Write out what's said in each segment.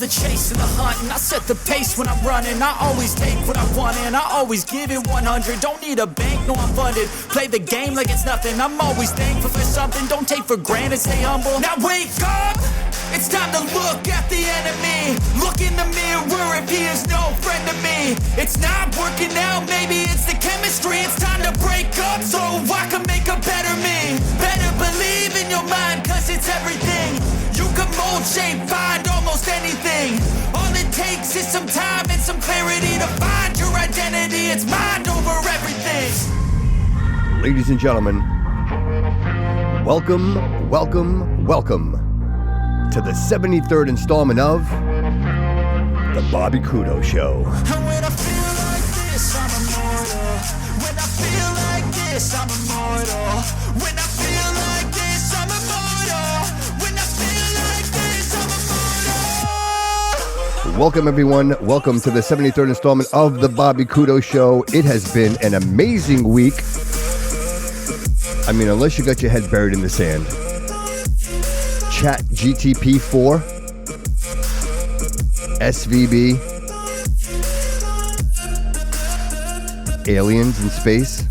the chase and the hunt, and I set the pace when I'm running. I always take what I want and I always give it 100. Don't need a bank, no I'm funded. Play the game like it's nothing. I'm always thankful for something. Don't take for granted, stay humble. Now wake up! It's time to look at the enemy. Look in the mirror if he is no friend to me. It's not working out, maybe it's the chemistry. It's time to break up so I can make a better me. Better believe in your mind, cause it's everything. You can mold, shape, find almost anything. All it takes is some time and some clarity to find your identity. It's mind over everything. Ladies and gentlemen, welcome to the 73rd installment of The Bobby Kudo Show. And when I feel like this, I'm immortal. When I feel like this, I'm immortal. When I feel like this, I'm immortal. When I feel like this, I'm immortal. Welcome, everyone. Welcome to the 73rd installment of The Bobby Kudo Show. It has been an amazing week. I mean, unless you got your head buried in the sand. Chat GTP 4, SVB, aliens in space.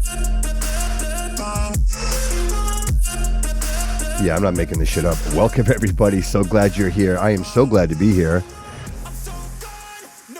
Yeah, I'm not making this shit up. Welcome, everybody. So glad you're here. I am so glad to be here.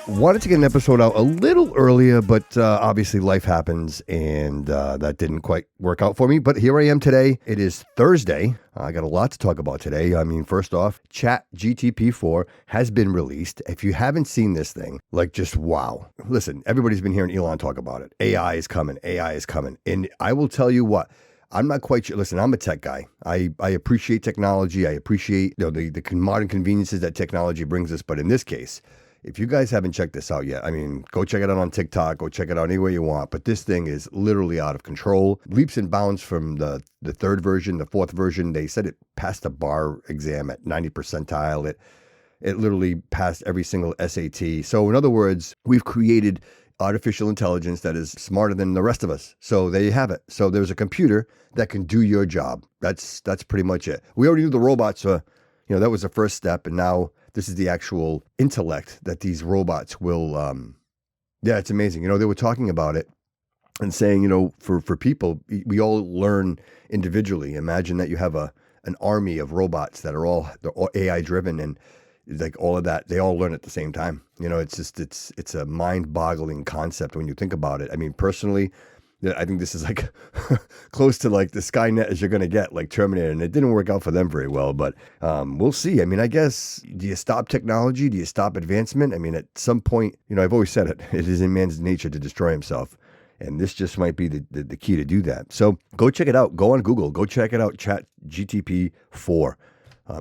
Wanted to get an episode out a little earlier, but obviously life happens, and that didn't quite work out for me. But here I am today. It is Thursday. I got a lot to talk about today. I mean, first off, Chat GTP 4 has been released. If you haven't seen this thing, like, just wow. Listen, everybody's been hearing Elon talk about it. AI is coming. AI is coming. And I will tell you what. I'm not quite sure. Listen, I'm a tech guy. I appreciate technology. I appreciate the modern conveniences that technology brings us. But in this case, if you guys haven't checked this out yet, I mean, go check it out on TikTok, go check it out anywhere you want. But this thing is literally out of control. Leaps and bounds from the third version, the fourth version. They said it passed the bar exam at 90 percentile. It literally passed every single SAT. So in other words, we've created artificial intelligence that is smarter than the rest of us. So there you have it. So there's a computer that can do your job. That's pretty much it. We already knew the robots, that was the first step. And now this is the actual intellect that these robots will, it's amazing. They were talking about it and saying, for people, we all learn individually. Imagine that you have an army of robots that are all AI driven, and like all of that, they all learn at the same time. It's a mind boggling concept when you think about it. I mean, personally, I think this is like close to like the Skynet as you're going to get, like Terminator, and it didn't work out for them very well, but we'll see. I mean, I guess, do you stop technology? Do you stop advancement? I mean, at some point, I've always said it is in man's nature to destroy himself, and this just might be the key to do that. So go check it out. Go on Google. Go check it out, Chat GTP 4.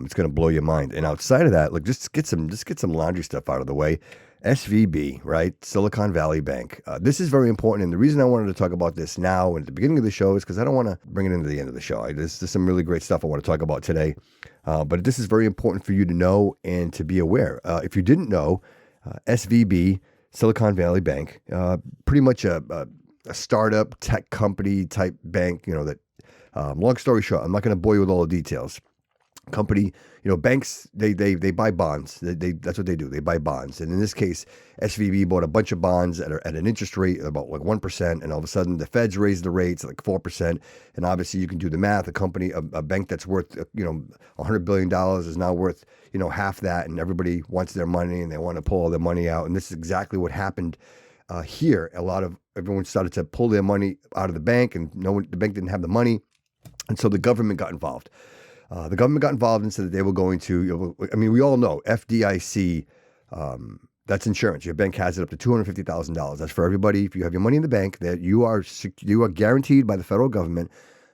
It's going to blow your mind. And outside of that, just get some laundry stuff out of the way. SVB, right? Silicon Valley Bank. This is very important. And the reason I wanted to talk about this now and at the beginning of the show is because I don't want to bring it into the end of the show. There's some really great stuff I want to talk about today. But this is very important for you to know and to be aware. If you didn't know, SVB, Silicon Valley Bank, pretty much a startup tech company type bank, that long story short, I'm not going to bore you with all the details. Company, banks, they buy bonds. That's what they do. They buy bonds. And in this case, SVB bought a bunch of bonds at an interest rate of about like 1%. And all of a sudden the feds raised the rates like 4%. And obviously you can do the math. A bank that's worth, $100 billion is now worth, half that. And everybody wants their money and they want to pull all their money out. And this is exactly what happened here. Everyone started to pull their money out of the bank, and the bank didn't have the money. And so the government got involved. The government got involved and said that they were going to, we all know FDIC, that's insurance. Your bank has it up to $250,000. That's for everybody. If you have your money in the bank, that you are guaranteed by the federal government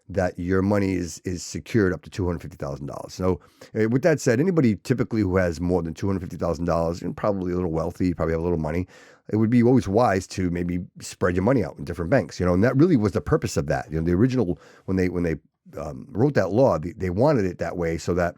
that your money is secured up to $250,000. So with that said, anybody typically who has more than $250,000 and probably a little wealthy, probably have a little money, it would be always wise to maybe spread your money out in different banks, and that really was the purpose of that. The original, when they wrote that law, they wanted it that way so that,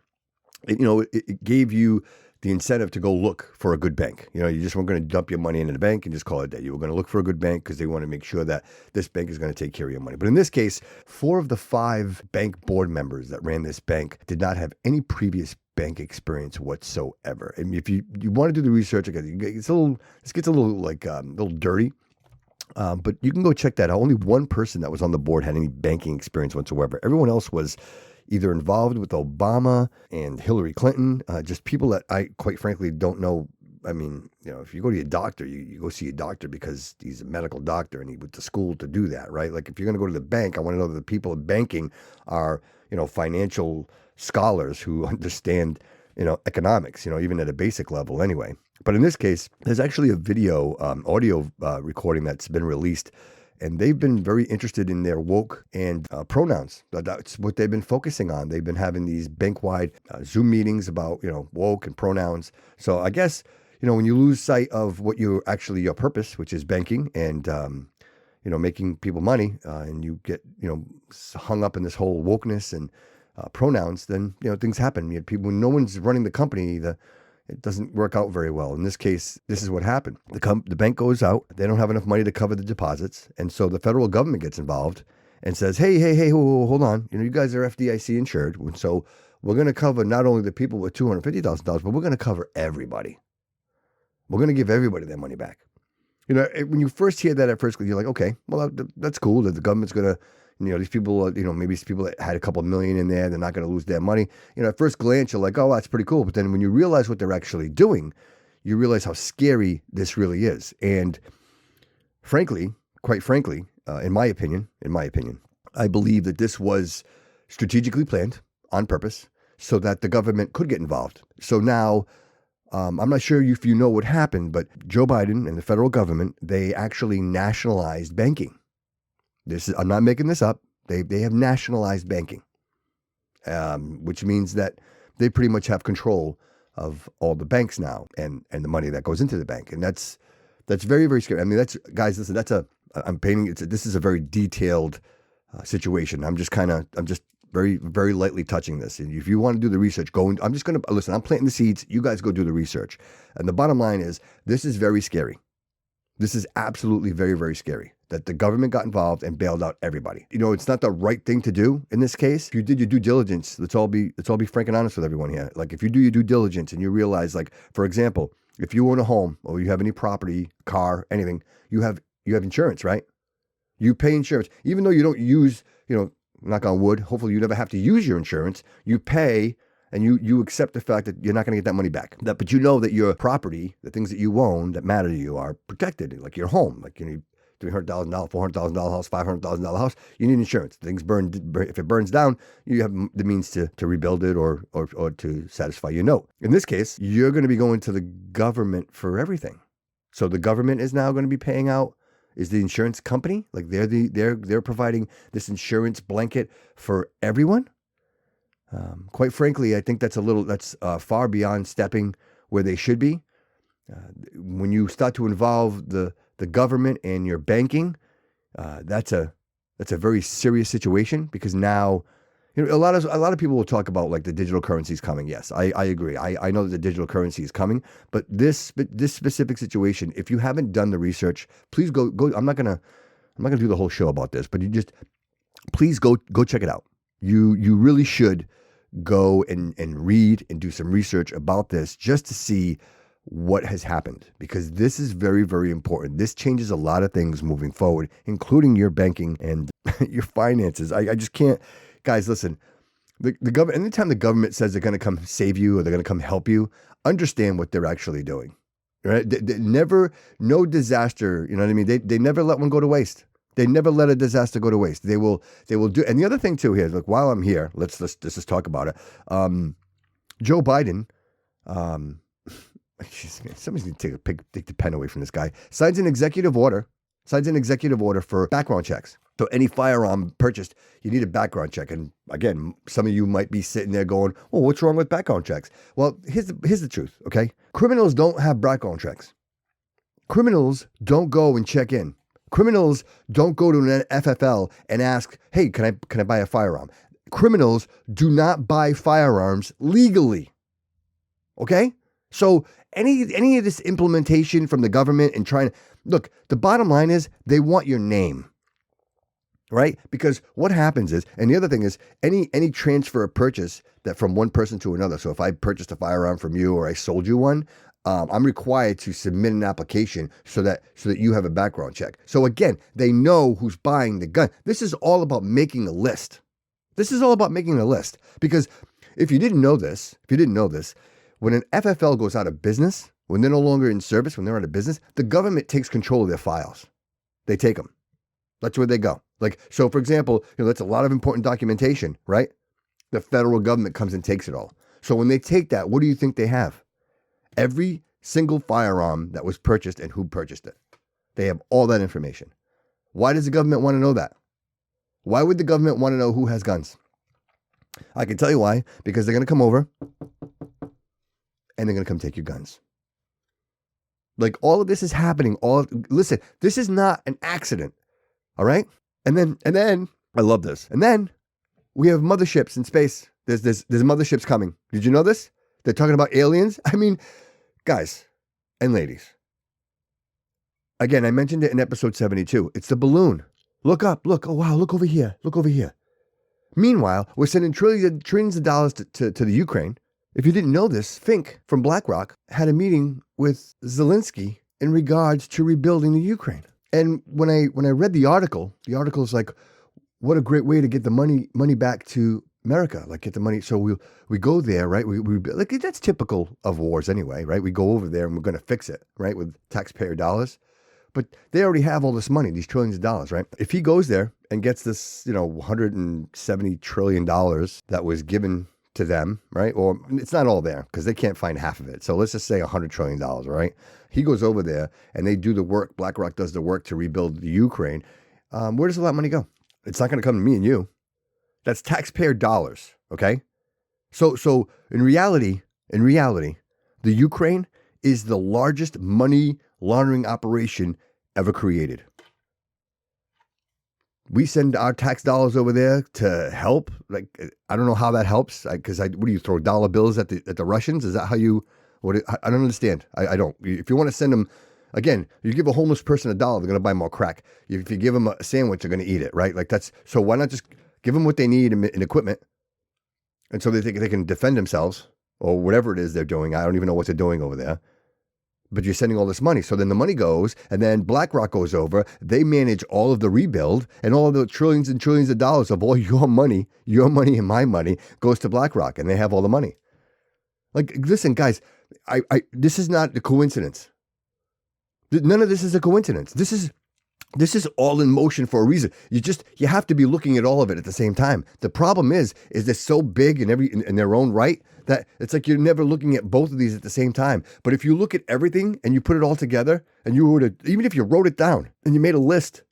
it gave you the incentive to go look for a good bank. You just weren't going to dump your money into the bank and just call it that. You were going to look for a good bank because they want to make sure that this bank is going to take care of your money. But in this case, 4 of the 5 bank board members that ran this bank did not have any previous bank experience whatsoever. I mean, if you want to do the research, again, this gets a little like a little dirty. But you can go check that out. Only one person that was on the board had any banking experience whatsoever. Everyone else was either involved with Obama and Hillary Clinton, just people that I quite frankly don't know. I mean, if you go to your doctor, you go see a doctor because he's a medical doctor and he went to school to do that, right? Like if you're going to go to the bank, I want to know that the people in banking are, financial scholars who understand, economics, even at a basic level anyway. But in this case, there's actually a video, audio recording that's been released, and they've been very interested in their woke and pronouns. That's what they've been focusing on. They've been having these bank-wide Zoom meetings about, woke and pronouns. So I guess, when you lose sight of what your purpose, which is banking and, making people money, and you get, hung up in this whole wokeness and pronouns, then, things happen. You have people, when no one's running the company, it doesn't work out very well. In this case, this is what happened. The bank goes out. They don't have enough money to cover the deposits. And so the federal government gets involved and says, hey, hold on. You guys are FDIC insured. And so we're going to cover not only the people with $250,000, but we're going to cover everybody. We're going to give everybody their money back. When you first hear that at first, you're like, okay, well, that's cool that the government's going to, these people, maybe it's people that had a couple of million in there, they're not going to lose their money. At first glance, you're like, oh, that's pretty cool. But then when you realize what they're actually doing, you realize how scary this really is. And quite frankly, in my opinion, I believe that this was strategically planned on purpose so that the government could get involved. So now, I'm not sure if you know what happened, but Joe Biden and the federal government, they actually nationalized banking. I'm not making this up. They have nationalized banking, which means that they pretty much have control of all the banks now and the money that goes into the bank. And that's very, very scary. I mean, guys, listen, this is a very detailed situation. I'm just very, very lightly touching this. And if you want to do the research, I'm planting the seeds. You guys go do the research. And the bottom line is, this is very scary. This is absolutely very, very scary that the government got involved and bailed out everybody. It's not the right thing to do in this case. If you did your due diligence, let's all be frank and honest with everyone here. Like if you do your due diligence and you realize, like, for example, if you own a home or you have any property, car, anything, you have insurance, right? You pay insurance. Even though you don't use, knock on wood, hopefully you never have to use your insurance, you pay and you accept the fact that you're not going to get that money back. But you know that your property, the things that you own that matter to you are protected, like your home, like $300,000, $400,000 house, $500,000 house, you need insurance. Things if it burns down, you have the means to rebuild it or to satisfy your note. In this case, you're going to be going to the government for everything. So the government is now going to be paying out. Is the insurance company, like they're providing this insurance blanket for everyone? Quite frankly, I think that's far beyond stepping where they should be. When you start to involve the government and your banking, that's a very serious situation, because now, a lot of people will talk about like the digital currency is coming. Yes, I agree. I know that the digital currency is coming, but this specific situation, if you haven't done the research, please go. I'm not gonna do the whole show about this, but please go check it out. You really should go and read and do some research about this just to see what has happened, because this is very, very important. This changes a lot of things moving forward, including your banking and your finances. I just can't. Guys, listen, the government, anytime the government says they're going to come save you or they're going to come help you, understand what they're actually doing, right? No disaster, you know what I mean? They never let one go to waste. They never let a disaster go to waste. They will do. And the other thing too here is, like, while I'm here, let's just talk about it. Joe Biden, somebody's going to take the pen away from this guy, signs an executive order for background checks. So any firearm purchased, you need a background check. And again, some of you might be sitting there going, well, what's wrong with background checks? Well, here's the truth, okay? Criminals don't have background checks. Criminals don't go and check in. Criminals don't go to an FFL and ask, hey, can I buy a firearm? Criminals do not buy firearms legally, okay? So any of this implementation from the government and look, the bottom line is they want your name. right? Because what happens is, and the other thing is, any transfer of purchase that from one person to another. So if I purchased a firearm from you or I sold you one, I'm required to submit an application so that you have a background check. So again, they know who's buying the gun. This is all about making a list. This is all about making a list. Because if you didn't know this, when an FFL goes out of business, when they're no longer in service, when they're out of business, the government takes control of their files. They take them. That's where they go. Like, so for example, that's a lot of important documentation, right? The federal government comes and takes it all. So when they take that, what do you think they have? Every single firearm that was purchased and who purchased it. They have all that information. Why does the government want to know that? Why would the government want to know who has guns? I can tell you why. Because they're going to come over and they're going to come take your guns. Like, all of this is happening. Listen, this is not an accident. All right? And then I love this. And then we have motherships in space. There's motherships coming. Did you know this? They're talking about aliens. I mean, guys and ladies. Again, I mentioned it in episode 72. It's the balloon. Look up. Look. Oh, wow. Look over here. Look over here. Meanwhile, we're sending trillions of dollars to the Ukraine. If you didn't know this, Fink from BlackRock had a meeting with Zalinski in regards to rebuilding the Ukraine. And when I read the article is like, what a great way to get the money back to America, like get the money. So we go there, right? We like, that's typical of wars anyway, right? We go over there and we're going to fix it, right? With taxpayer dollars. But they already have all this money, these trillions of dollars, right? If he goes there and gets this, $170 trillion that was given to them, right? Or it's not all there because they can't find half of it. So let's just say $100 trillion, right? He goes over there and they do the work. BlackRock does the work to rebuild the Ukraine. Where does all that money go? It's not going to come to me and you. That's taxpayer dollars, okay? So in reality, the Ukraine is the largest money laundering operation ever created. We send our tax dollars over there to help. Like, I don't know how that helps. Because what do you throw dollar bills at the Russians? Is that how you? I don't understand. I don't. If you want to send them, again, you give a homeless person $1, they're going to buy more crack. If you give them a sandwich, they're going to eat it, right? Like that's. So why not just give them what they need in equipment, and so they can defend themselves or whatever it is they're doing. I don't even know what they're doing over there. But you're sending all this money. So then the money goes, and then BlackRock goes over. They manage all of the rebuild, and all of the trillions and trillions of dollars of all your money and my money goes to BlackRock, and they have all the money. Like, listen, guys, this is not a coincidence. None of this is a coincidence. This is all in motion for a reason. You have to be looking at all of it at the same time. The problem is they're so big in their own right that it's like you're never looking at both of these at the same time. But if you look at everything and you put it all together and you were to, even if you wrote it down and you made a list,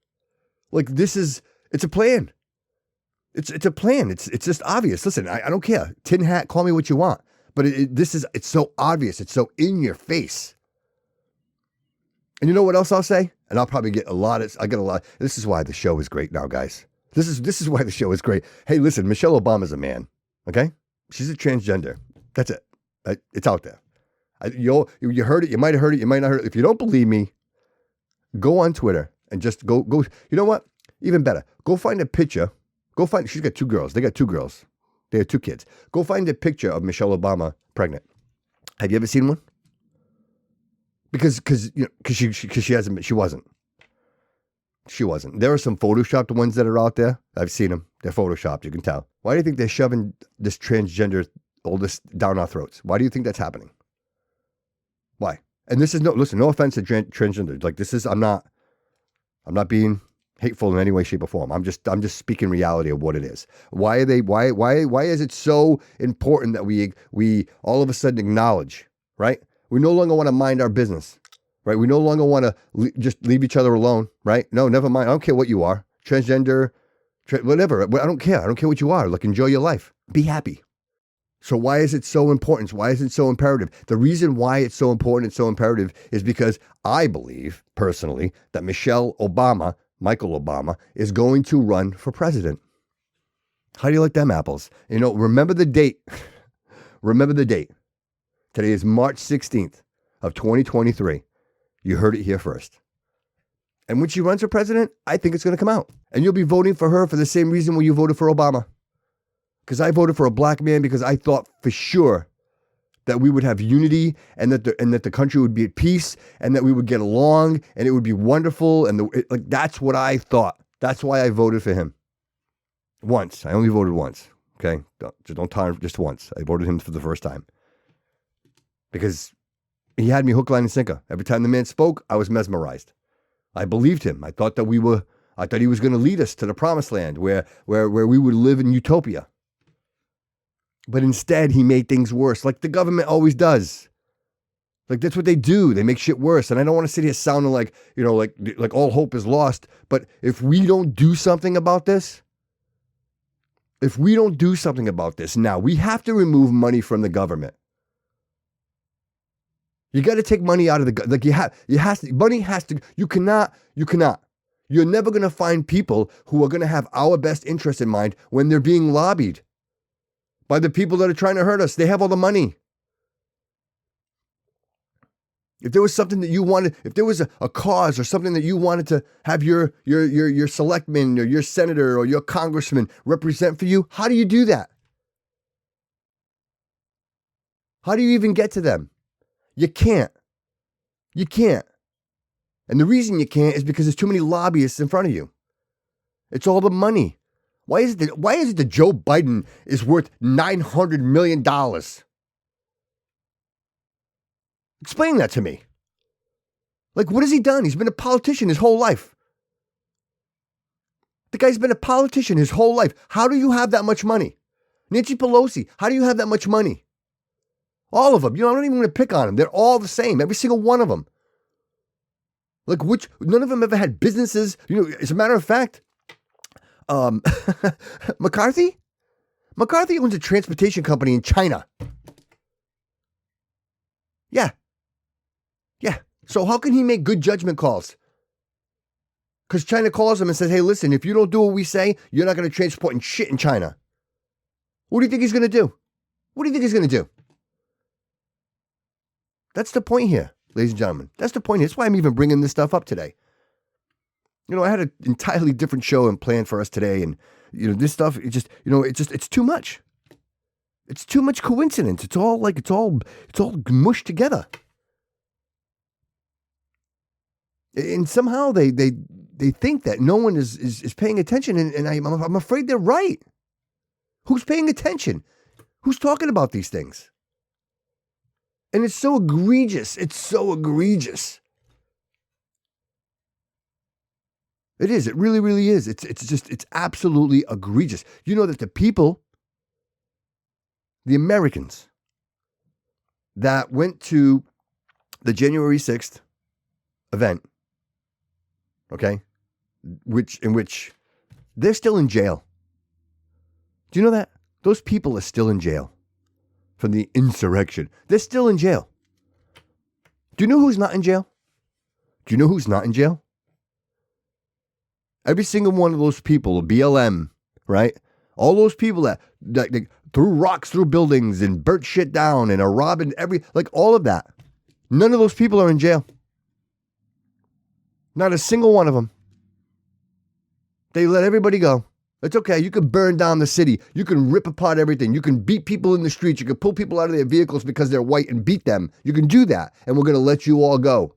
like it's a plan. It's a plan. It's just obvious. Listen, I don't care. Tin hat, call me what you want. But it's so obvious. It's so in your face. And you know what else I'll say? And I'll probably get a lot. This is why the show is great now, guys. This is why the show is great. Hey, listen, Micheal Obama's a man. Okay? She's a transgender. That's it. It's out there. You heard it. You might have heard it. You might not heard it. If you don't believe me, go on Twitter and just go. You know what? Even better. Go find a picture. She's got 2 girls. They got 2 girls. They have 2 kids. Go find a picture of Micheal Obama pregnant. Have you ever seen one? Because she wasn't. There are some photoshopped ones that are out there. I've seen them. They're photoshopped. You can tell. Why do you think they're shoving this transgender, all this down our throats? Why do you think that's happening? Why? And this is no offense to transgender. Like I'm not being hateful in any way, shape, or form. I'm just speaking reality of what it is. Why is it so important that we all of a sudden acknowledge, right? We no longer want to mind our business, right? We no longer want to just leave each other alone, right? No, never mind. I don't care what you are. Transgender, whatever. I don't care. I don't care what you are. Like, enjoy your life. Be happy. So why is it so important? Why is it so imperative? The reason why it's so important and so imperative is because I believe, personally, that Micheal Obama, is going to run for president. How do you like them apples? Remember the date. Remember the date. Today is March 16th of 2023. You heard it here first. And when she runs for president, I think it's going to come out. And you'll be voting for her for the same reason when you voted for Obama. Because I voted for a black man because I thought for sure that we would have unity and that the country would be at peace and that we would get along and it would be wonderful. And that's what I thought. That's why I voted for him. Once. I only voted once. Okay? Don't time just once. I voted him for the first time. Because he had me hook, line, and sinker. Every time the man spoke, I was mesmerized. I believed him. I thought he was going to lead us to the promised land where we would live in utopia. But instead, he made things worse, like the government always does. Like, that's what they do. They make shit worse. And I don't want to sit here sounding like, like all hope is lost. But if we don't do something about this, now, we have to remove money from the government. You got to take money out of money has to, you cannot. You're never going to find people who are going to have our best interest in mind when they're being lobbied by the people that are trying to hurt us. They have all the money. If there was something that you wanted, if there was a cause or something that you wanted to have your selectman or your senator or your congressman represent for you, how do you do that? How do you even get to them? You can't. And the reason you can't is because there's too many lobbyists in front of you. It's all the money. Why is it that Joe Biden is worth $900 million? Explain that to me. Like, what has he done? He's been a politician his whole life. The guy's been a politician his whole life. How do you have that much money? Nancy Pelosi, how do you have that much money? All of them. I'm not even going to pick on them. They're all the same. Every single one of them. Like, none of them ever had businesses. As a matter of fact, McCarthy owns a transportation company in China. Yeah. So how can he make good judgment calls? Because China calls him and says, hey, listen, if you don't do what we say, you're not going to transport shit in China. What do you think he's going to do? That's the point here, ladies and gentlemen. That's the point here. That's why I'm even bringing this stuff up today. I had an entirely different show and plan for us today. And, this stuff, it's too much. It's too much coincidence. It's all mushed together. And somehow they think that no one is paying attention. And I'm afraid they're right. Who's paying attention? Who's talking about these things? And it's so egregious. It is. It really, really is. It's absolutely egregious. You know that the people, the Americans that went to the January 6th event, okay, in which they're still in jail. Do you know that? Those people are still in jail from the insurrection. They're still in jail. Do you know who's not in jail? Every single one of those people, BLM, right? All those people that threw rocks through buildings and burnt shit down and are robbing all of that. None of those people are in jail. Not a single one of them. They let everybody go. It's okay. You can burn down the city. You can rip apart everything. You can beat people in the streets. You can pull people out of their vehicles because they're white and beat them. You can do that. And we're going to let you all go.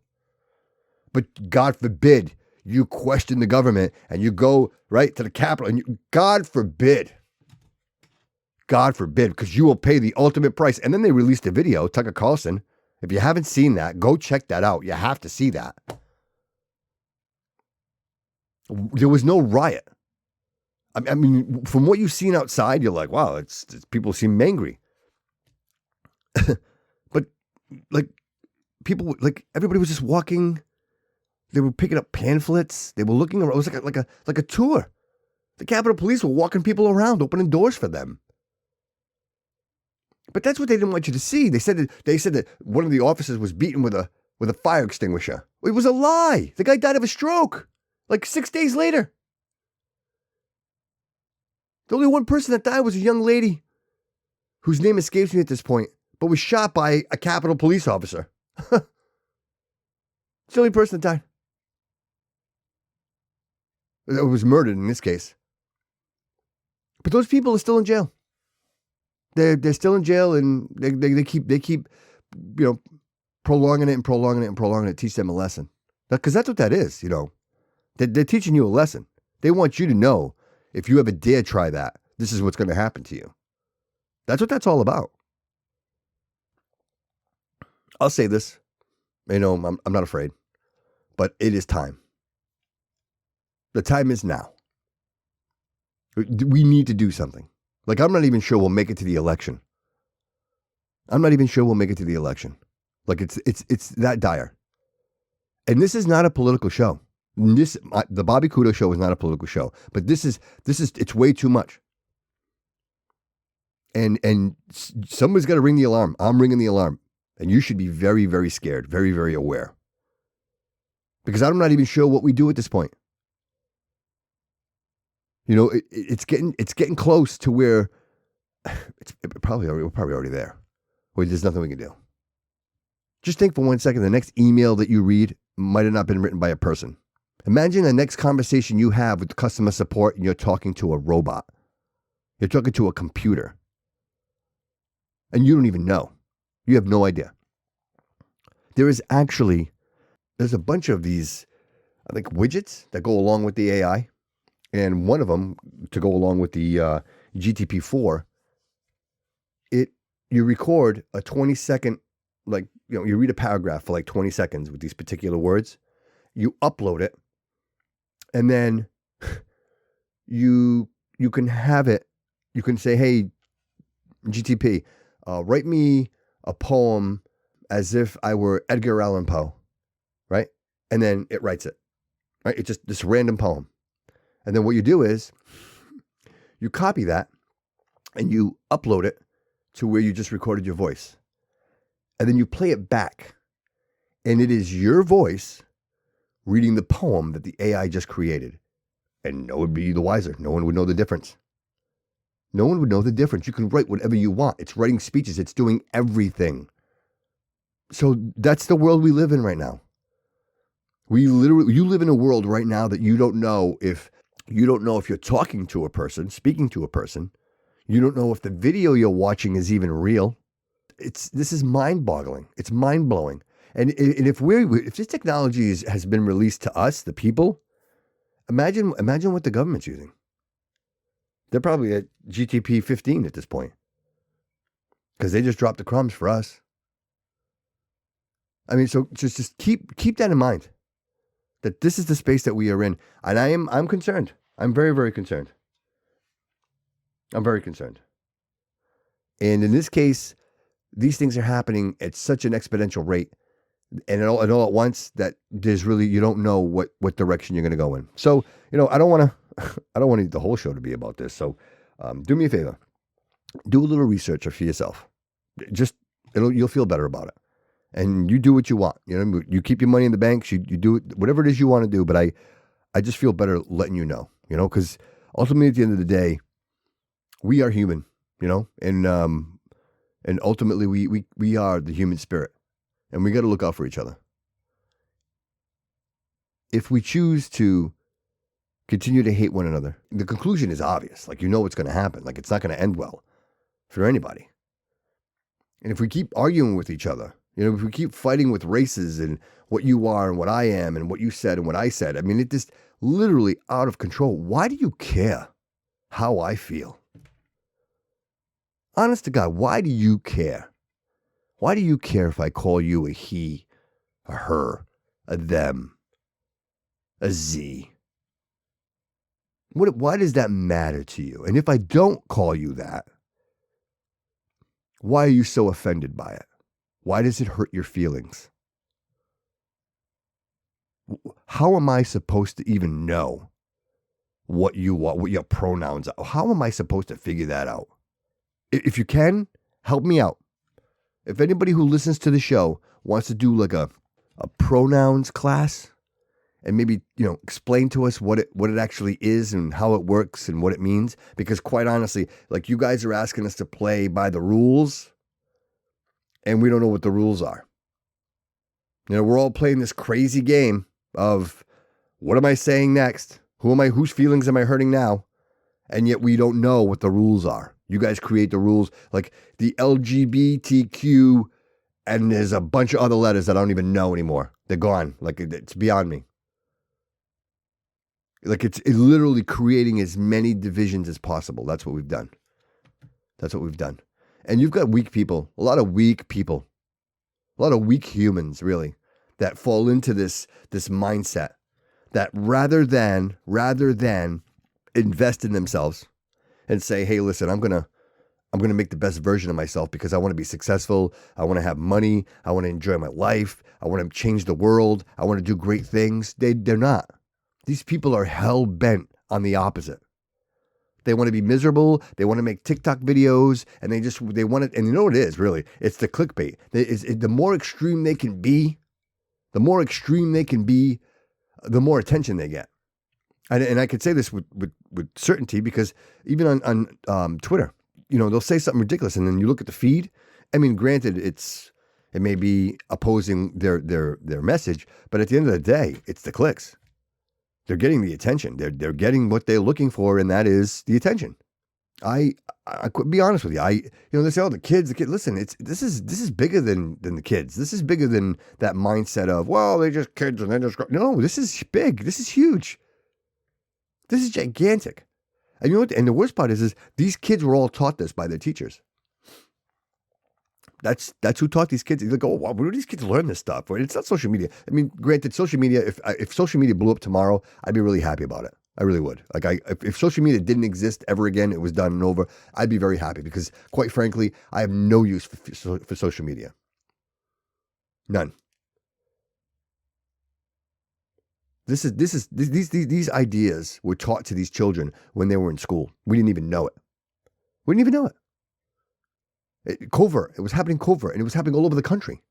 But God forbid you question the government and you go right to the Capitol. And God forbid, because you will pay the ultimate price. And then they released a video, Tucker Carlson. If you haven't seen that, go check that out. You have to see that. There was no riot. I mean, from what you've seen outside, you're like, wow, it's people seem angry. But people, everybody was just walking. They were picking up pamphlets. They were looking around. It was like a tour. The Capitol Police were walking people around, opening doors for them. But that's what they didn't want you to see. They said that one of the officers was beaten with a fire extinguisher. It was a lie. The guy died of a stroke 6 days later. The only one person that died was a young lady whose name escapes me at this point, but was shot by a Capitol Police officer. It's the only person that died. It was murdered in this case. But those people are still in jail. They're still in jail, and they keep prolonging it, teach them a lesson. Because that's what that is, They're teaching you a lesson. They want you to know, if you ever dare try that, this is what's going to happen to you. That's what that's all about. I'll say this. I'm not afraid. But it is time. The time is now. We need to do something. Like, I'm not even sure we'll make it to the election. Like, it's that dire. And this is not a political show. The Bobby Kudo show is not a political show. But it's way too much. And somebody's got to ring the alarm. I'm ringing the alarm. And you should be very, very scared, very, very aware. Because I'm not even sure what we do at this point. It's getting close to where we're probably already there. Where there's nothing we can do. Just think for 1 second, the next email that you read might have not been written by a person. Imagine the next conversation you have with customer support and you're talking to a robot. You're talking to a computer. And you don't even know. You have no idea. There's a bunch of these, I think, widgets that go along with the AI. And one of them, to go along with the GTP4, you record a 20-second, you read a paragraph for 20 seconds with these particular words. You upload it, and then you can have it. You can say, "Hey, GTP, write me a poem as if I were Edgar Allan Poe," right? And then it writes it, right? It's just this random poem. And then what you do is you copy that and you upload it to where you just recorded your voice. And then you play it back. And it is your voice reading the poem that the AI just created. And no one would be the wiser. No one would know the difference. No one would know the difference. You can write whatever you want. It's writing speeches. It's doing everything. So that's the world we live in right now. You live in a world right now that you don't know if you're talking to a person, speaking to a person. You don't know if the video you're watching is even real. This is mind-boggling. It's mind-blowing. And if this technology has been released to us, the people, imagine what the government's using. They're probably at GTP 15 at this point, because they just dropped the crumbs for us. I mean, so just keep that in mind, that this is the space that we are in. And I'm concerned. I'm very, very concerned. I'm very concerned. And in this case, these things are happening at such an exponential rate and all at once that you don't know what direction you're going to go in. So, I don't want the whole show to be about this. So do me a favor. Do a little research for yourself. You'll feel better about it. And you do what you want. You keep your money in the banks. You do whatever it is you want to do. But I just feel better letting you know, because ultimately at the end of the day, we are human, and ultimately we are the human spirit, and we got to look out for each other. If we choose to continue to hate one another, the conclusion is obvious. What's going to happen. It's not going to end well for anybody. And if we keep arguing with each other, if we keep fighting with races and what you are and what I am and what you said and what I said, I mean, it's just literally out of control. Why do you care how I feel? Honest to God, why do you care? Why do you care if I call you a he, a her, a them, a z? Why does that matter to you? And if I don't call you that, why are you so offended by it? Why does it hurt your feelings? How am I supposed to even know what you want, what your pronouns are? How am I supposed to figure that out? If you can, help me out. If anybody who listens to the show wants to do a pronouns class and maybe, explain to us what it actually is and how it works and what it means, because quite honestly, you guys are asking us to play by the rules and we don't know what the rules are. We're all playing this crazy game of what am I saying next? Whose feelings am I hurting now? And yet we don't know what the rules are. You guys create the rules, like the LGBTQ, and there's a bunch of other letters that I don't even know anymore. They're gone. Like, it's beyond me. Like, it's literally creating as many divisions as possible. That's what we've done. That's what we've done. And you've got weak people, a lot of weak people, a lot of weak humans, really, that fall into this mindset that rather than invest in themselves and say, hey, listen, I'm gonna make the best version of myself because I want to be successful. I want to have money. I want to enjoy my life. I want to change the world. I want to do great things. They're not. These people are hell bent on the opposite. They want to be miserable. They want to make TikTok videos, and they want it. And you know what it is, really? It's the clickbait. The more extreme they can be, the more attention they get. And I could say this with certainty because even on Twitter, they'll say something ridiculous, and then you look at the feed. I mean, granted, it may be opposing their message, but at the end of the day, it's the clicks. They're getting the attention. They're getting what they're looking for, and that is the attention. I could be honest with you. They say, oh, the kids. Listen, this is bigger than the kids. This is bigger than that mindset of, well, they're just kids and they're just. No, this is big. This is huge. This is gigantic. And you know what? And the worst part is these kids were all taught this by their teachers. That's who taught these kids. They go, wow, where do these kids learn this stuff? It's not social media. I mean, granted, social media. If social media blew up tomorrow, I'd be really happy about it. I really would. Like, if social media didn't exist ever again, it was done and over, I'd be very happy because, quite frankly, I have no use for social media. None. These ideas were taught to these children when they were in school. We didn't even know it. Covert. It was happening covert, and it was happening all over the country.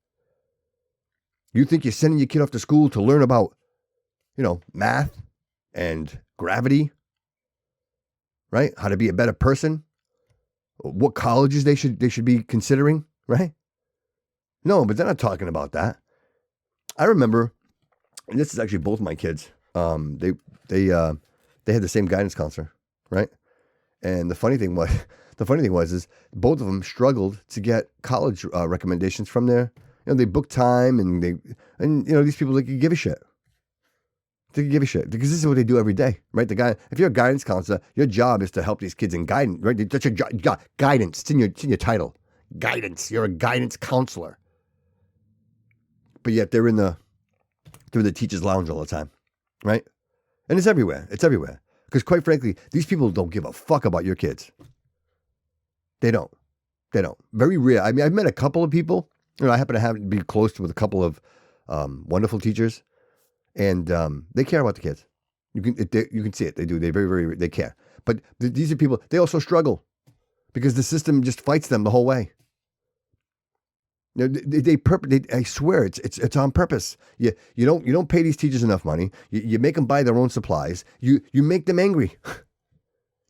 You think you're sending your kid off to school to learn about, math and gravity, right? How to be a better person, what colleges they should be considering, right? No, but they're not talking about that. I remember, and this is actually both my kids. They had the same guidance counselor, right? And the funny thing was is both of them struggled to get college recommendations from there. They booked time and these people, they could give a shit. They could give a shit because this is what they do every day, right? If you're a guidance counselor, your job is to help these kids in guidance, right? That's your job. Guidance. It's in your title. Guidance. You're a guidance counselor. But yet they're in the teacher's lounge all the time, right? And it's everywhere. Because quite frankly, these people don't give a fuck about your kids. They don't. Very rare. I mean, I've met a couple of people. I happen to be close with a couple of wonderful teachers, and they care about the kids. You can see it. They do. They very, very, they care. But these are people. They also struggle because the system just fights them the whole way. I swear it's on purpose. You don't pay these teachers enough money. You make them buy their own supplies. You make them angry.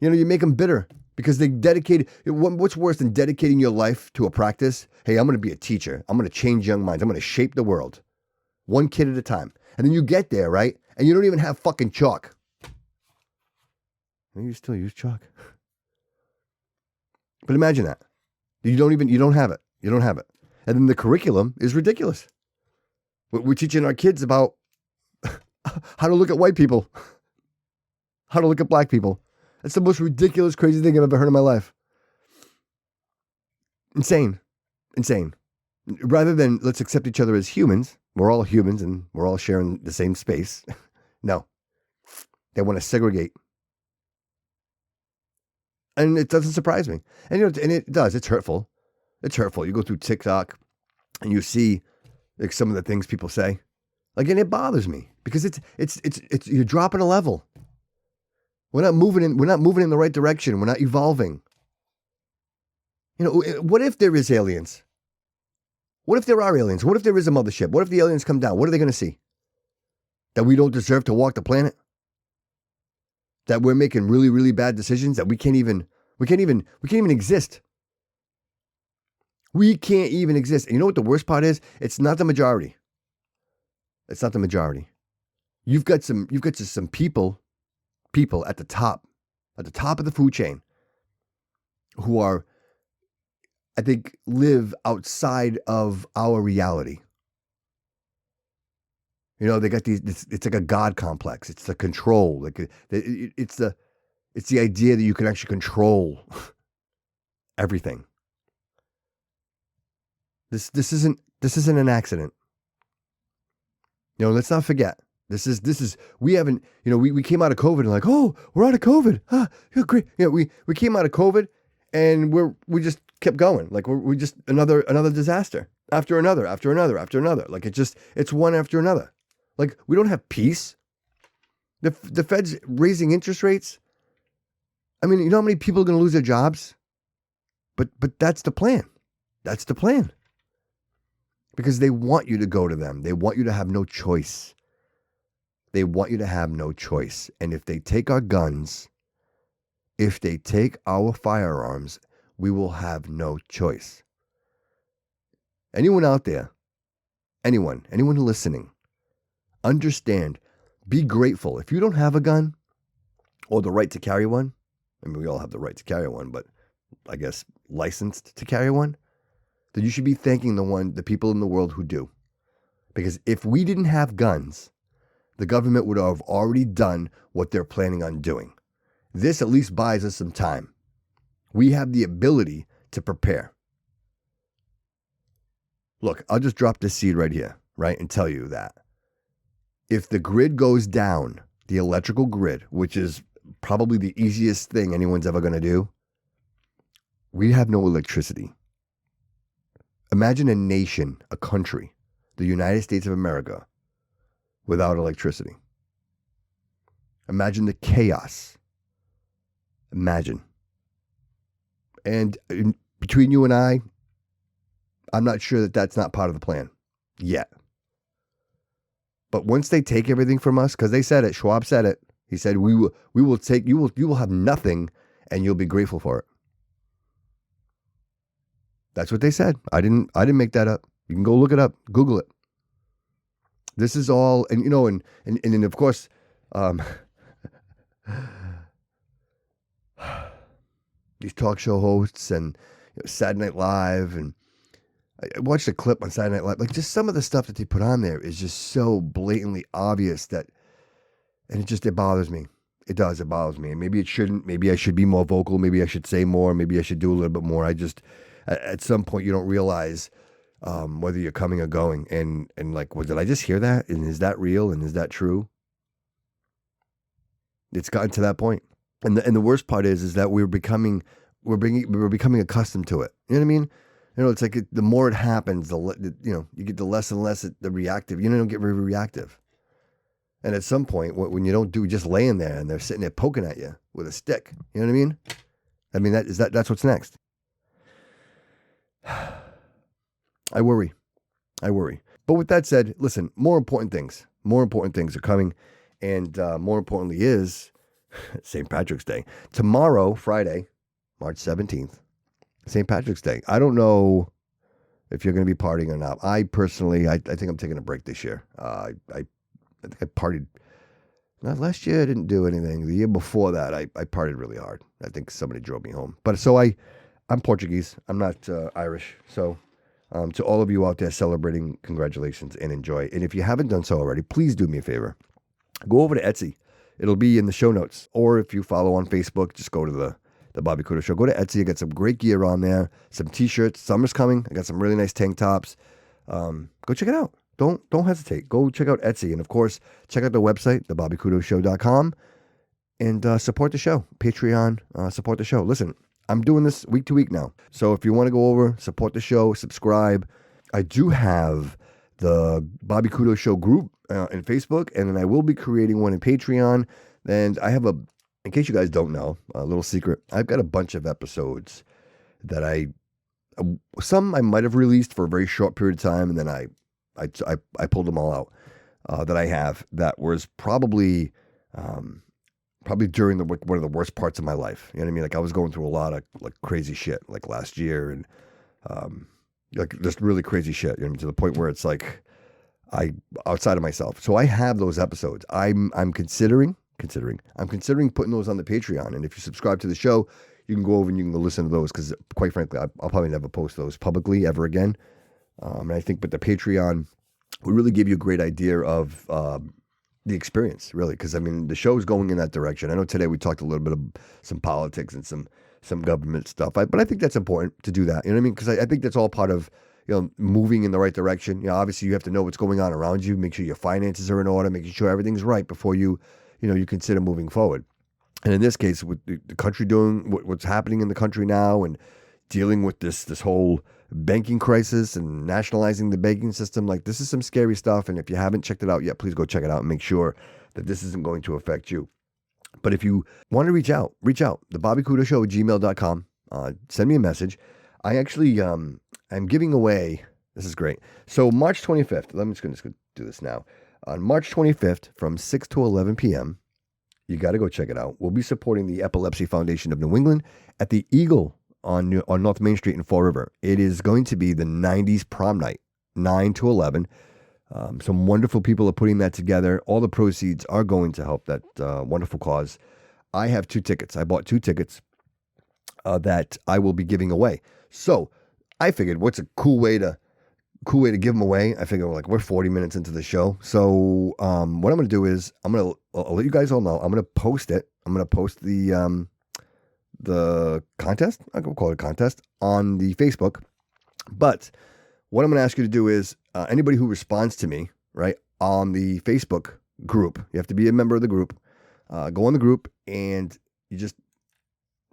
You make them bitter because they dedicated. What's worse than dedicating your life to a practice? Hey, I'm going to be a teacher. I'm going to change young minds. I'm going to shape the world, one kid at a time. And then you get there, right? And you don't even have fucking chalk. You still use chalk. But imagine that. You don't have it. You don't have it. And then the curriculum is ridiculous. We're teaching our kids about how to look at white people, how to look at black people. That's the most ridiculous, crazy thing I've ever heard in my life. Insane. Rather than let's accept each other as humans, we're all humans and we're all sharing the same space. No, they want to segregate. And it doesn't surprise me. And it does. It's hurtful. It's hurtful. You go through TikTok and you see like some of the things people say. Like, and it bothers me because it's you're dropping a level. We're not moving in the right direction. We're not evolving. What if there is aliens? What if there are aliens? What if there is a mothership? What if the aliens come down? What are they going to see? That we don't deserve to walk the planet? That we're making really, really bad decisions? That we can't even exist? We can't even exist. And you know what the worst part is? It's not the majority. It's not the majority. You've got some people people at the top of the food chain who are, I think, live outside of our reality. You know, they got these, it's like a God complex. It's the control. It's the idea that you can actually control everything. This isn't an accident. You know, let's not forget. This is we haven't, you know, we came out of COVID and like, oh, we're out of COVID. Yeah, great. You know, we came out of COVID and we just kept going. Like we just another disaster after another. Like it's one after another. Like we don't have peace. The Fed's raising interest rates. I mean, you know how many people are going to lose their jobs? But that's the plan. That's the plan. Because they want you to go to them. They want you to have no choice. They want you to have no choice. And if they take our guns, if they take our firearms, we will have no choice. Anyone out there, anyone listening, understand, be grateful. If you don't have a gun or the right to carry one, I mean, we all have the right to carry one, but I guess licensed to carry one, then you should be thanking the people in the world who do. Because if we didn't have guns, the government would have already done what they're planning on doing. This at least buys us some time. We have the ability to prepare. Look, I'll just drop this seed right here, right, and tell you that if the grid goes down, the electrical grid, which is probably the easiest thing anyone's ever going to do, we have no electricity. Imagine a nation, a country, the United States of America, without electricity. Imagine the chaos. Imagine. And between you and I'm not sure that that's not part of the plan yet. But once they take everything from us, because they said it, Schwab said it. He said, we will take, you will have nothing and you'll be grateful for it. That's what they said. I didn't make that up. You can go look it up, Google it. This is all, and you know, and of course, these talk show hosts and Saturday Night Live, and I watched a clip on Saturday Night Live. Like just some of the stuff that they put on there is just so blatantly obvious that, and it bothers me. It does. It bothers me. And maybe it shouldn't. Maybe I should be more vocal. Maybe I should say more. Maybe I should do a little bit more. At some point, you don't realize whether you're coming or going. And like, well, did I just hear that? And is that real? And is that true? It's gotten to that point. And the worst part is that we're becoming accustomed to it. You know what I mean? You know, it's like the more it happens, you get the less and less the reactive. You don't get very reactive. And at some point, when you don't do, just laying there and they're sitting there poking at you with a stick. You know what I mean? I mean, that's what's next. I worry. But with that said, listen, more important things are coming. And more importantly is St. Patrick's Day. Tomorrow, Friday, March 17th, St. Patrick's Day. I don't know if you're going to be partying or not. I personally, I think I'm taking a break this year. I think I partied. Not last year, I didn't do anything. The year before that, I partied really hard. I think somebody drove me home. But so I'm Portuguese. I'm not Irish. So to all of you out there celebrating, congratulations and enjoy. And if you haven't done so already, please do me a favor. Go over to Etsy. It'll be in the show notes. Or if you follow on Facebook, just go to the Bobby Kudo Show. Go to Etsy. I got some great gear on there. Some t-shirts. Summer's coming. I got some really nice tank tops. Go check it out. Don't hesitate. Go check out Etsy. And of course, check out the website, thebobbykudo.show.com, and support the show. Patreon, support the show. Listen, I'm doing this week to week now. So if you want to go over, support the show, subscribe. I do have the Bobby Kudo Show group in Facebook, and then I will be creating one in Patreon. And I have in case you guys don't know, a little secret, I've got a bunch of episodes that some I might have released for a very short period of time, and then I pulled them all out that I have that was probably during one of the worst parts of my life. You know what I mean? Like I was going through a lot of like crazy shit like last year, and like just really crazy shit, you know, to the point where it's like outside of myself. So I have those episodes. I'm considering I'm considering putting those on the Patreon. And if you subscribe to the show, you can go over and you can go listen to those because, quite frankly, I'll probably never post those publicly ever again. And I think, but the Patreon will really give you a great idea of the experience, really, because I mean the show's going in that direction. I know today we talked a little bit of some politics and some government stuff, but I think that's important to do that. You know what I mean? Because I think that's all part of moving in the right direction. Obviously you have to know what's going on around you, make sure your finances are in order, making sure everything's right before you consider moving forward. And in this case, with the country doing what's happening in the country now and dealing with this whole banking crisis and nationalizing the banking system, like this is some scary stuff. And if you haven't checked it out yet, please go check it out and make sure that this isn't going to affect you. But if you want to reach out, the BobbyCudaShow@gmail.com. Send me a message. I actually, I'm giving away, this is great. So March 25th, I'm just going to do this now. On March 25th from 6 to 11 p.m., you got to go check it out. We'll be supporting the Epilepsy Foundation of New England at the Eagle on North Main Street in Fall River. It is going to be the 90s prom night, 9 to 11. Some wonderful people are putting that together. All the proceeds are going to help that wonderful cause. I have 2 tickets. I bought 2 tickets that I will be giving away. So I figured, what's a cool way to give them away? I figure we're 40 minutes into the show. So what I'm going to do is I'll let you guys all know. I'm going to post it. I'm going to post the contest. I can call it a contest on the Facebook. But what I'm going to ask you to do is anybody who responds to me, right, on the Facebook group, you have to be a member of the group. Go on the group and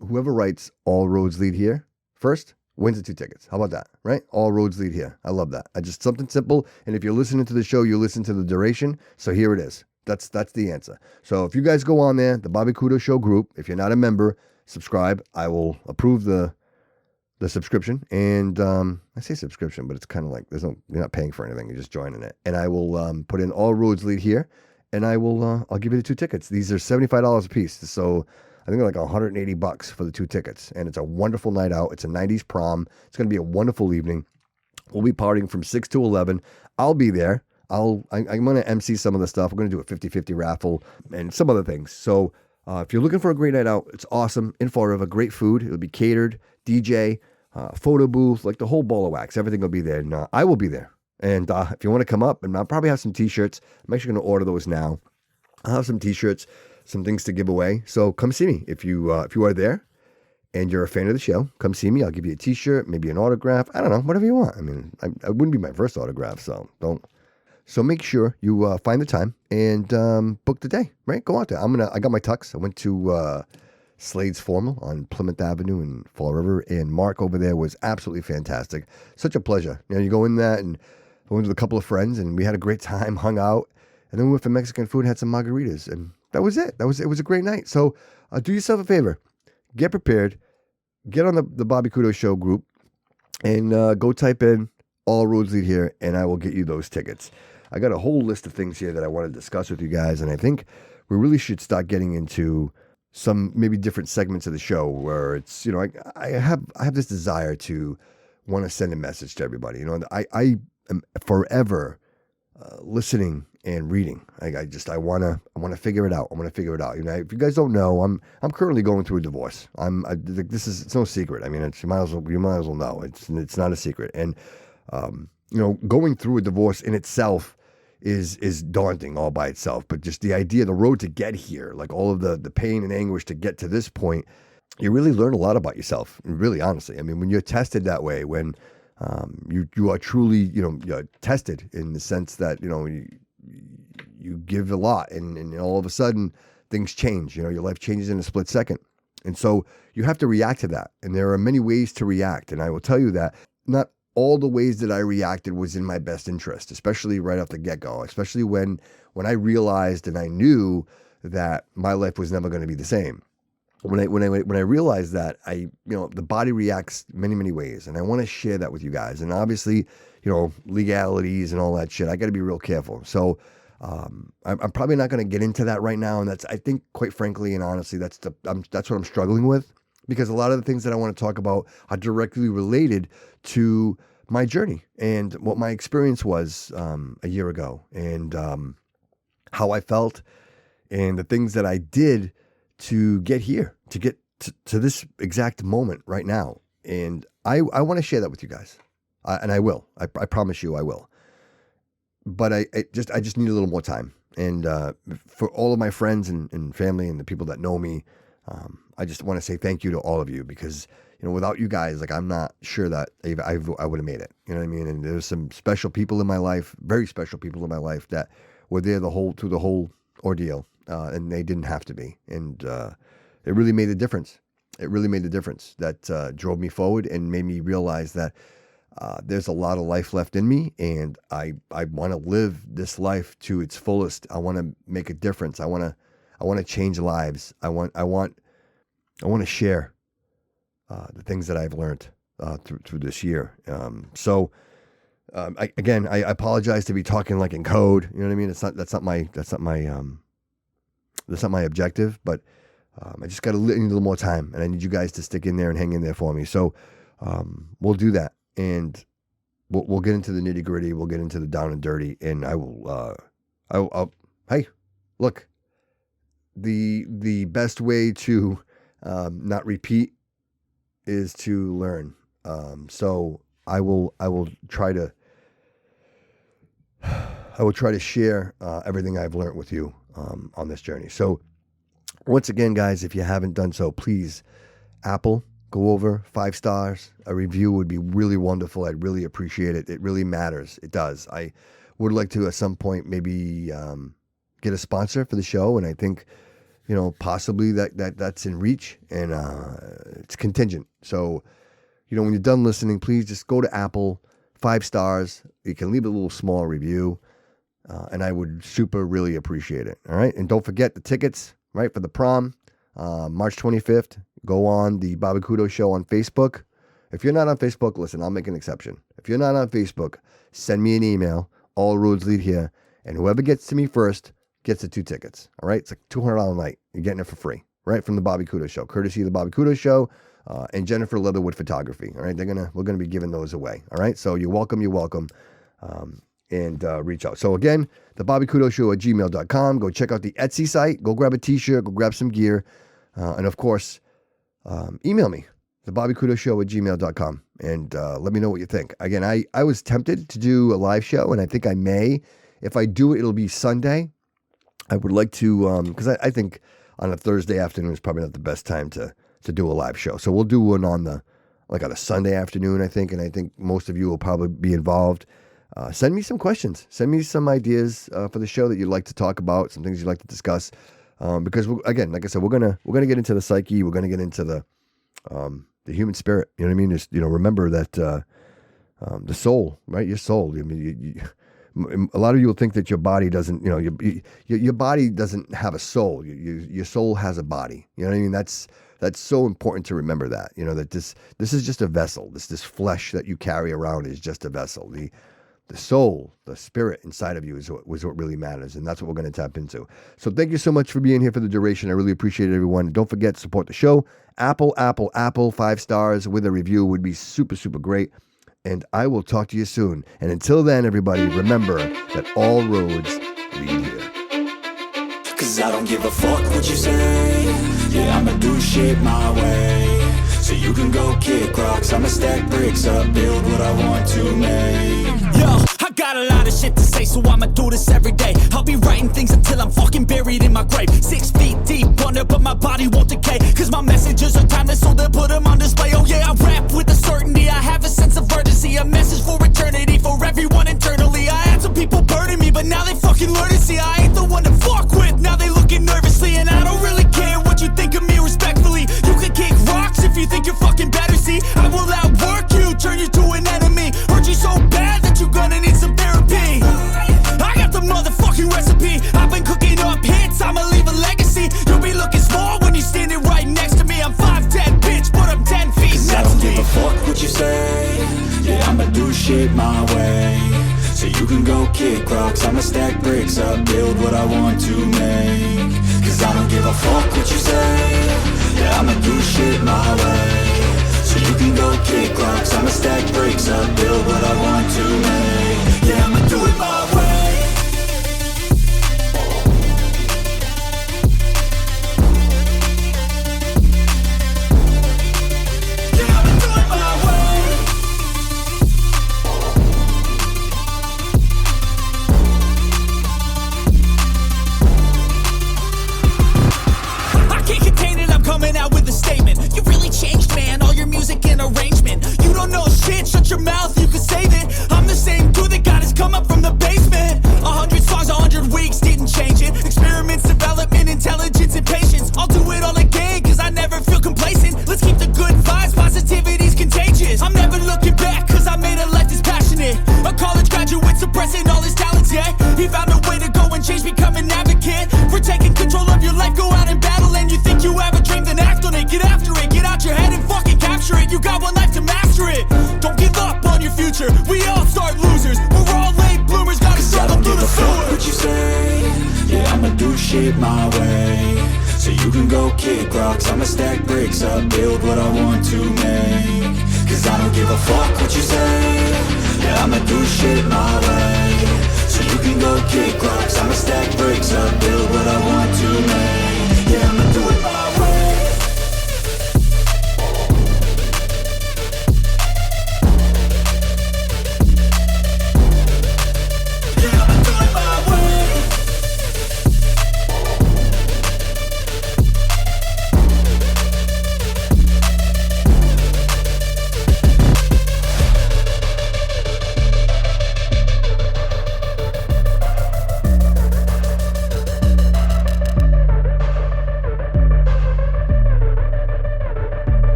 whoever writes "All roads lead here" first wins the 2 tickets. How about that, right? All roads lead here. I love that. Something simple. And if you're listening to the show, you listen to the duration. So here it is. That's the answer. So if you guys go on there, the Bobby Kudo Show group, if you're not a member, subscribe. I will approve the subscription. And I say subscription, but it's kind of like you're not paying for anything. You're just joining it. And I will put in "All roads lead here," and I'll give you the 2 tickets. These are $75 a piece. So I think they're like $180 for the 2 tickets. And it's a wonderful night out. It's a 90s prom. It's going to be a wonderful evening. We'll be partying from 6 to 11. I'll be there. I'm going to MC some of the stuff. We're going to do a 50-50 raffle and some other things. So if you're looking for a great night out, it's awesome. In Fall River, great food. It'll be catered, DJ, photo booth, like the whole ball of wax. Everything will be there. And I will be there. And if you want to come up, and I'll probably have some T-shirts. I'm actually going to order those now. I'll have some T-shirts, some things to give away. So come see me. If you are there and you're a fan of the show, come see me. I'll give you a T-shirt, maybe an autograph. I don't know, whatever you want. I mean, I wouldn't be my first autograph, so don't. So make sure you find the time and book the day, right? Go out there. I got my tux. I went to Slade's Formal on Plymouth Avenue in Fall River, and Mark over there was absolutely fantastic. Such a pleasure. You go in that, and I went with a couple of friends, and we had a great time, hung out, and then we went for Mexican food, had some margaritas, and that was it. It was a great night. So do yourself a favor. Get prepared. Get on the Bobby Kudo Show group, and go type in "All roads lead here," and I will get you those tickets. I got a whole list of things here that I want to discuss with you guys, and I think we really should start getting into some maybe different segments of the show where it's, I have this desire to want to send a message to everybody. I am forever listening and reading. I want to figure it out. I want to figure it out. If you guys don't know, I'm currently going through a divorce. It's no secret. I mean, you might as well know. It's not a secret. And going through a divorce in itself is daunting all by itself. But just the idea, the road to get here, like all of the pain and anguish to get to this point, you really learn a lot about yourself. Really, honestly, I mean, when you're tested that way, when you are truly, you're tested in the sense that you give a lot, and all of a sudden things change. Your life changes in a split second, and so you have to react to that. And there are many ways to react, and I will tell you that not all the ways that I reacted was in my best interest, especially right off the get-go, especially when I realized and I knew that my life was never going to be the same. When I realized that, the body reacts many, many ways, and I want to share that with you guys. And obviously, legalities and all that shit, I got to be real careful. So I'm probably not going to get into that right now, and I think, quite frankly and honestly, that's what I'm struggling with. Because a lot of the things that I want to talk about are directly related to my journey and what my experience was a year ago, and how I felt and the things that I did to get here, to get to this exact moment right now. And I want to share that with you guys. And I will. I promise you I will. But I just need a little more time. And for all of my friends and family and the people that know me, I just want to say thank you to all of you, because without you guys, like, I'm not sure that I would have made it. You know what I mean? And there's some special people in my life, very special people in my life, that were there through the whole ordeal, and they didn't have to be. And it really made a difference. It really made a difference that drove me forward and made me realize that there's a lot of life left in me, and I want to live this life to its fullest. I want to make a difference. I want to change lives. I want to share the things that I've learned through this year. I apologize to be talking like in code. You know what I mean? That's not my objective. But I just need a little more time, and I need you guys to stick in there and hang in there for me. So we'll do that, and we'll get into the nitty gritty. We'll get into the down and dirty, and I will. Hey, look. The best way to not repeat is to learn. So I will try to share everything I've learned with you on this journey. So once again, guys, if you haven't done so, please, Apple, go over 5 stars. A review would be really wonderful. I'd really appreciate it. It really matters. It does. I would like to at some point maybe get a sponsor for the show, and I think possibly that's in reach, and it's contingent. So when you're done listening, please just go to Apple, 5 stars. You can leave a little small review, and I would really appreciate it. All right, and don't forget the tickets, right, for the prom, March 25th. Go on the Bobby Kudo Show on Facebook. If you're not on Facebook, listen, I'll make an exception. If you're not on Facebook, send me an email. All roads lead here, and whoever gets to me first gets the 2 tickets. All right, it's like $200 a night. You're getting it for free, right, from the Bobby Kudo Show, courtesy of the Bobby Kudo Show, and Jennifer Leatherwood Photography. All right, we're gonna be giving those away. All right, so you're welcome, and reach out. So again, the Bobby Kudo Show at gmail.com. Go check out the Etsy site. Go grab a t-shirt. Go grab some gear, and of course, email me, the Bobby Kudo Show at gmail.com, and let me know what you think. Again, I was tempted to do a live show, and I think I may. If I do it, it'll be Sunday. I would like to, because I think on a Thursday afternoon is probably not the best time to do a live show. So we'll do one on a Sunday afternoon, I think, and I think most of you will probably be involved. Send me some questions. Send me some ideas for the show that you'd like to talk about, some things you'd like to discuss. Because again, like I said, we're gonna get into the psyche. We're gonna get into the human spirit. You know what I mean? Just, remember that the soul, right? Your soul. I mean, a lot of you will think that your body doesn't, your body doesn't have a soul. Your soul has a body. You know what I mean? That's so important to remember that, that this is just a vessel. This flesh that you carry around is just a vessel. The soul, the spirit inside of you is what really matters. And that's what we're going to tap into. So thank you so much for being here for the duration. I really appreciate it, everyone. Don't forget to support the show. Apple, 5 stars with a review would be super, super great. And I will talk to you soon. And until then, everybody, remember that all roads lead here. 'Cause I don't give a fuck what you say. Yeah, I'ma do shit my way. So you can go kick rocks, I'ma stack bricks up, build what I want to make. Yo, I got a lot of shit to say, so I'ma do this every day. I'll be writing things until I'm fucking buried in my grave. 6 feet deep under, but my body won't decay. 'Cause my messages are timeless, so they'll put them on display. Oh yeah, I rap with a certainty, I have a sense of urgency. A message for eternity, for everyone internally. I had some people burning me, but now they fucking learn to see I ain't the one to fuck with. Now they looking nervously, and I don't really care what you think of me respectfully. You can kick rocks if you think you're fucking better, see. I will outwork you, turn you to an enemy. Hurt you so bad that you're gonna need some therapy. I got the motherfucking recipe. I've been cooking up hits, I'ma leave a legacy. You'll be looking small when you're standing right next to me. I'm 5'10", bitch, but I'm 10 feet next to me. I don't give a fuck what you say. Yeah, I'ma do shit my way. So you can go kick rocks, I'ma stack bricks up, build what I want to make. 'Cause I don't give a fuck what you say. Yeah, I'ma do shit my way. So you can go kick rocks, I'ma stack bricks up, build what I want to make. Yeah, I'ma do it my way. go kick rocks, I'ma stack bricks up, build what I want to make. Cause I don't give a fuck what you say, yeah, I'ma do shit my way. So you can go kick rocks, I'ma stack bricks up, build what I want to